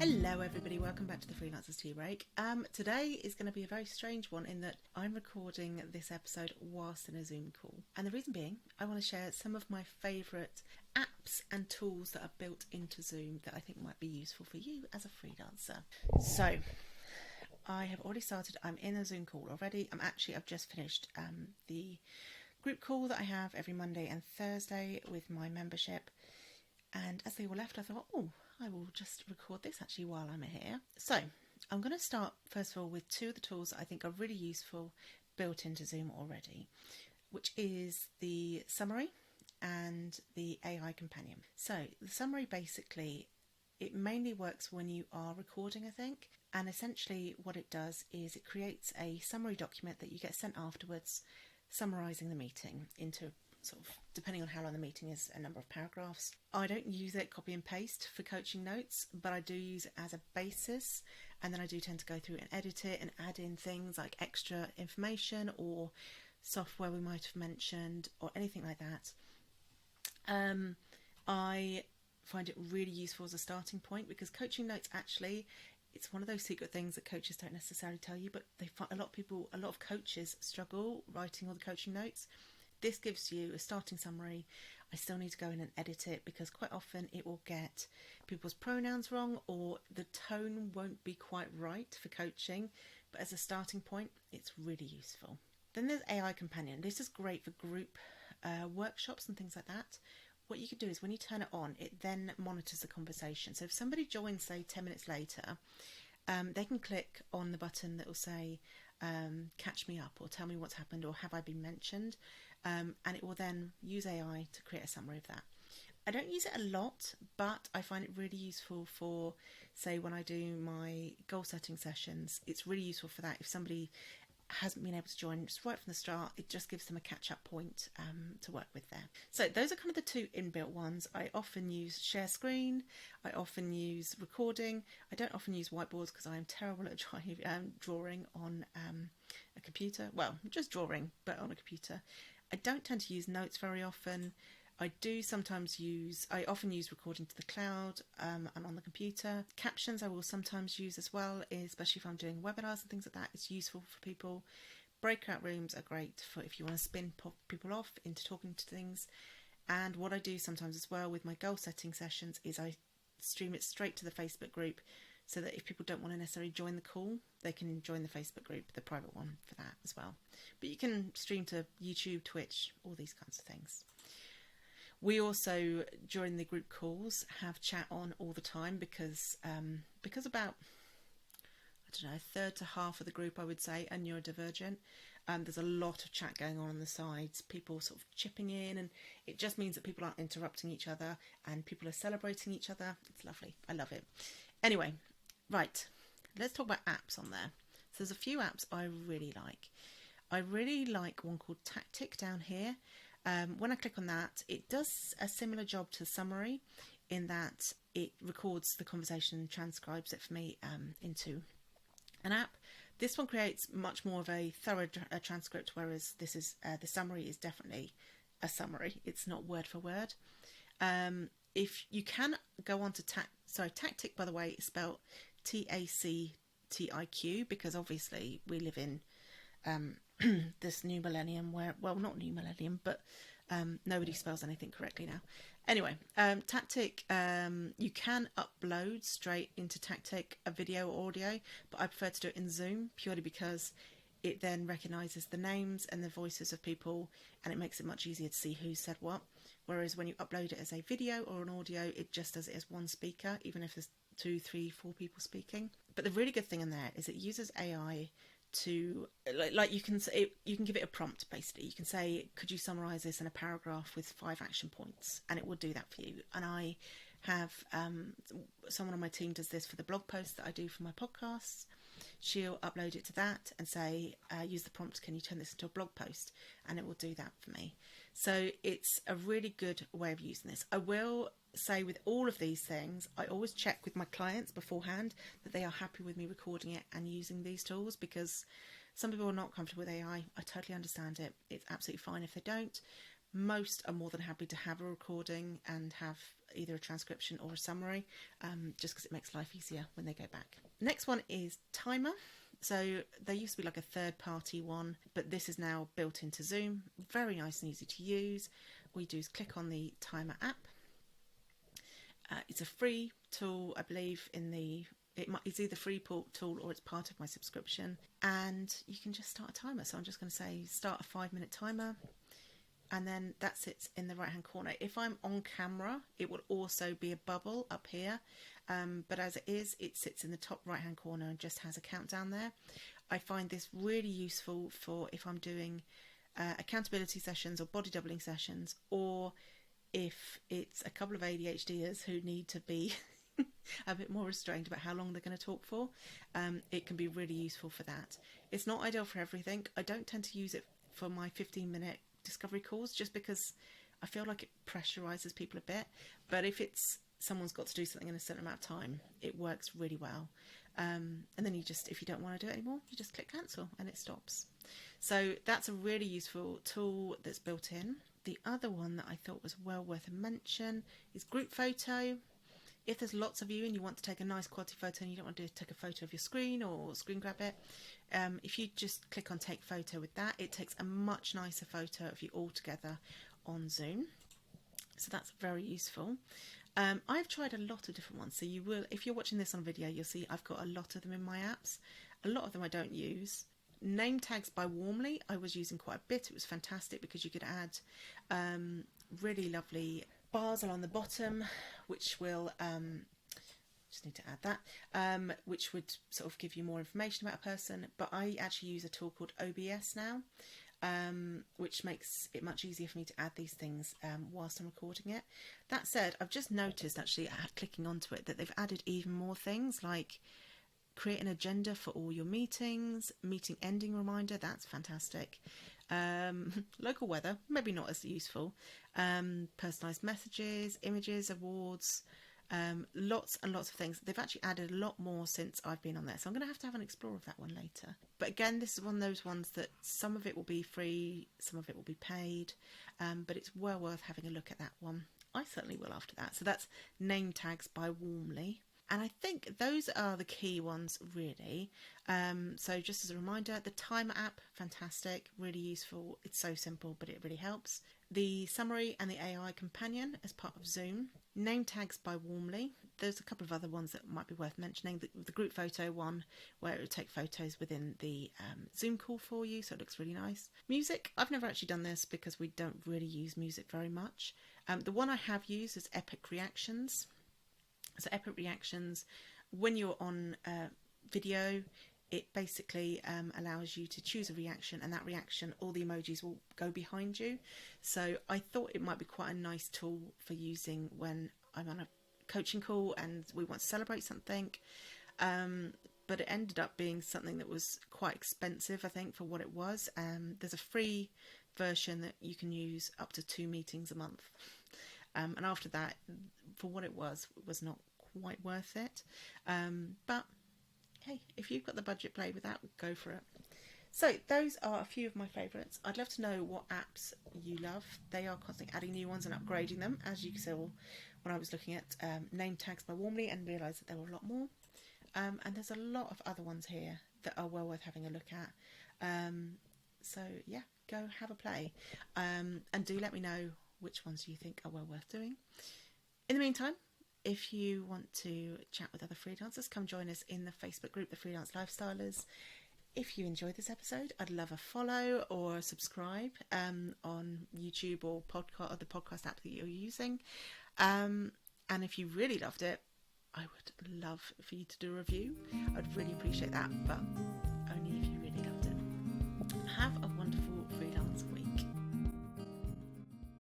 Hello everybody, welcome back to the Freelancers Tea Break. Today is going to be a very strange one in that I'm recording this episode whilst in a Zoom call. And the reason being, I want to share some of my favourite apps and tools that are built into Zoom that I think might be useful for you as a freelancer. So, I have already started, I'm in a Zoom call already. I've just finished the group call that I have every Monday and Thursday with my membership. And as they all left, I thought, I will just record this actually while I'm here. So I'm going to start first of all with two of the tools that I think are really useful built into Zoom already, which is the summary and the AI companion. So the summary basically, it mainly works when you are recording, I think. And essentially what it does is it creates a summary document that you get sent afterwards, summarising the meeting into sort of, depending on how long the meeting is, a number of paragraphs. I don't use it copy and paste for coaching notes, but I do use it as a basis, and then I do tend to go through and edit it and add in things like extra information or software we might have mentioned or anything like that. I find it really useful as a starting point because coaching notes actually, it's one of those secret things that coaches don't necessarily tell you, but they find a lot of coaches struggle writing all the coaching notes. This gives you a starting summary. I still need to go in and edit it because quite often it will get people's pronouns wrong or the tone won't be quite right for coaching. But as a starting point, it's really useful. Then there's AI Companion. This is great for group workshops and things like that. What you can do is when you turn it on, it then monitors the conversation. So if somebody joins, say, 10 minutes later, they can click on the button that will say, catch me up or tell me what's happened or have I been mentioned, and it will then use AI to create a summary of that. I don't use it a lot, but I find it really useful for, say, when I do my goal setting sessions. It's really useful for that. If somebody hasn't been able to join just right from the start, it just gives them a catch-up point to work with there. So those are kind of the two inbuilt ones. I often use share screen. I often use recording. I don't often use whiteboards because I am terrible at drawing on a computer. Well, just drawing, but on a computer. I don't tend to use notes very often. I often use recording to the cloud and on the computer. Captions I will sometimes use as well, especially if I'm doing webinars and things like that. It's useful for people. Breakout rooms are great for if you want to spin people off into talking to things. And what I do sometimes as well with my goal setting sessions is I stream it straight to the Facebook group so that if people don't want to necessarily join the call, they can join the Facebook group, the private one for that as well. But you can stream to YouTube, Twitch, all these kinds of things. We also, during the group calls, have chat on all the time because about, a third to half of the group, I would say, are neurodivergent. There's a lot of chat going on the sides, people sort of chipping in, and it just means that people aren't interrupting each other and people are celebrating each other. It's lovely. I love it. Anyway, right, let's talk about apps on there. So there's a few apps I really like. I really like one called Tactiq down here. When I click on that, it does a similar job to Summary in that it records the conversation and transcribes it for me into an app. This one creates much more of a thorough transcript, whereas this is the Summary is definitely a summary. It's not word for word. If you can go on to Tactiq, by the way, is spelled Tactiq because obviously we live in this new millennium where, well, not new millennium, but nobody spells anything correctly now. Anyway, Tactiq, you can upload straight into Tactiq a video or audio, but I prefer to do it in Zoom purely because it then recognises the names and the voices of people and it makes it much easier to see who said what. Whereas when you upload it as a video or an audio, it just does it as one speaker, even if there's 2, 3, 4 people speaking. But the really good thing in there is it uses AI to you can give it a prompt. Basically you can say, could you summarize this in a paragraph with 5 action points, and it will do that for you. And I have someone on my team does this for the blog post that I do for my podcasts. She'll upload it to that and say, use the prompt, can you turn this into a blog post, and it will do that for me. So it's a really good way of using this. I will say with all of these things, I always check with my clients beforehand that they are happy with me recording it and using these tools, because some people are not comfortable with AI. I totally understand it. It's absolutely fine if they don't. Most are more than happy to have a recording and have either a transcription or a summary, just because it makes life easier when they go back. Next one is Timer. So there used to be like a third-party one, but this is now built into Zoom. Very nice and easy to use. All you do is click on the Timer app. It's a free tool, I believe. It's either free tool or it's part of my subscription, and you can just start a timer. So I'm just going to say start a 5-minute timer, and then that sits in the right hand corner. If I'm on camera, it will also be a bubble up here, but as it sits in the top right hand corner and just has a countdown there. I find this really useful for if I'm doing accountability sessions or body doubling sessions, or if it's a couple of ADHDers who need to be a bit more restrained about how long they're going to talk for. It can be really useful for that. It's not ideal for everything. I don't tend to use it for my 15-minute discovery calls, just because I feel like it pressurizes people a bit. But if it's someone's got to do something in a certain amount of time, it works really well. And then if you don't want to do it anymore, you just click cancel and it stops. So that's a really useful tool that's built in. The other one that I thought was well worth a mention is group photo. If there's lots of you and you want to take a nice quality photo and you don't want to take a photo of your screen or screen grab it, if you just click on take photo with that, it takes a much nicer photo of you all together on Zoom. So that's very useful. I've tried a lot of different ones. So you will, if you're watching this on video, you'll see I've got a lot of them in my apps. A lot of them I don't use. Name tags by Warmely I was using quite a bit. It was fantastic because you could add really lovely bars along the bottom, which will just need to add that, which would sort of give you more information about a person. But I actually use a tool called OBS now, which makes it much easier for me to add these things whilst I'm recording it. That said, I've just noticed actually clicking onto it that they've added even more things, like create an agenda for all your meetings, meeting ending reminder. That's fantastic. Local weather, maybe not as useful. Personalised messages, images, awards, lots and lots of things. They've actually added a lot more since I've been on there, so I'm going to have an explore of that one later. But again, this is one of those ones that some of it will be free, some of it will be paid, but it's well worth having a look at that one. I certainly will after that. So that's Name Tags by Warmely. And I think those are the key ones, really. So just as a reminder, the Timer app, fantastic, really useful. It's so simple, but it really helps. The Summary and the AI Companion as part of Zoom. Name Tags by Warmely. There's a couple of other ones that might be worth mentioning. The group photo one, where it will take photos within the Zoom call for you, so it looks really nice. Music, I've never actually done this because we don't really use music very much. The one I have used is Epic Reactions. So Epic Reactions, when you're on video, it basically allows you to choose a reaction, and that reaction, all the emojis will go behind you. So I thought it might be quite a nice tool for using when I'm on a coaching call and we want to celebrate something. But it ended up being something that was quite expensive, I think, for what it was. There's a free version that you can use up to 2 meetings a month. And after that, for what it was not quite worth it. But hey, if you've got the budget, play with that, go for it. So those are a few of my favourites. I'd love to know what apps you love. They are constantly adding new ones and upgrading them, as you saw when I was looking at Name Tags by Warmely and realised that there were a lot more. And there's a lot of other ones here that are well worth having a look at. So yeah, go have a play. And do let me know which ones you think are well worth doing. In the meantime, if you want to chat with other freelancers, come join us in the Facebook group, the Freelance Lifestylers. If you enjoyed this episode, I'd love a follow or a subscribe on YouTube or the podcast app that you're using. And if you really loved it, I would love for you to do a review. I'd really appreciate that, but only if you really loved it. Have a